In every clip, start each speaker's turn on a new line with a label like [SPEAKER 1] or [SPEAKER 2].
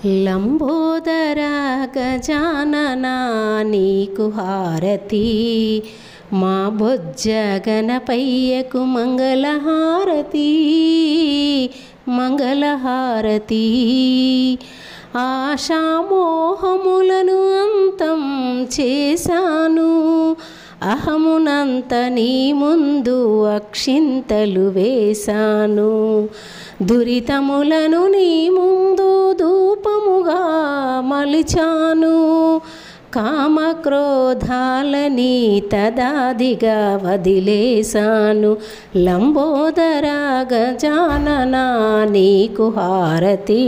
[SPEAKER 1] లంబోదరా గజాననా నీకు హారతి, మా బొజ్జ గణపయ్యకు మంగళహారతి మంగళహారతి. ఆశామోహములను అంతం చేశాను, అహమునంత నీ ముందు అక్షింతలు వేశాను. దురితములను నీ ముందు ధూపముగా మలిచాను, కామక్రోధాలని తదాదిగా వదిలేశాను. లంబోదరా గజాననా నీకు హారతి,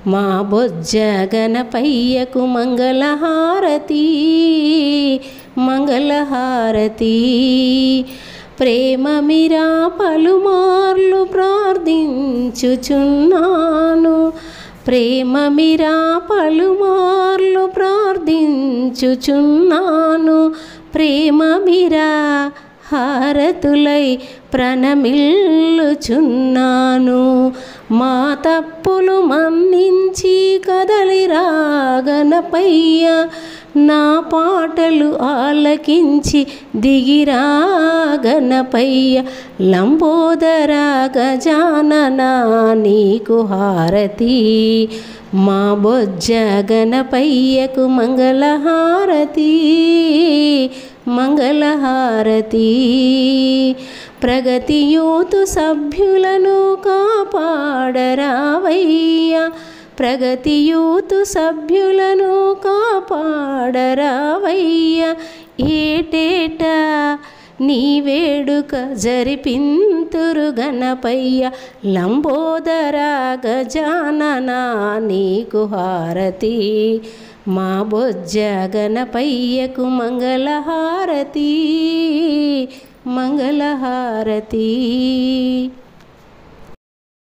[SPEAKER 1] మా బొజ్జ గణపయ్యకు మంగళహారతి మంగళహారతి. ప్రేమ మీరా పలుమార్లు ప్రార్థించుచున్నాను, ప్రేమ మీరా పలుమార్లు ప్రార్థించుచున్నాను. ప్రేమ మీరా హారతులై ప్రణమిల్లుచున్నాను. మా తప్పులు మన్నించి కదలిరా గణపయ్య, నా పాటలు ఆలకించి దిగిరా గణపయ్య. లంబోదరా గజాననా నీకు హారతి, మా బొజ్జ గణపయ్యకు మంగళహారతి మంగళహారతి. ప్రగతి యూత్ సభ్యులను కాపాడరావయ్యా, ప్రగతి యూత్ సభ్యులను కాపాడరావయ్యా. ఏటేటా నీ వేడుక జరిపింతురు గణపయ్య. లంబోదరా గజాననా నీకు హారతి, మా బొజ్జ గణపయ్యకు మంగళహారతి మంగళహారతి.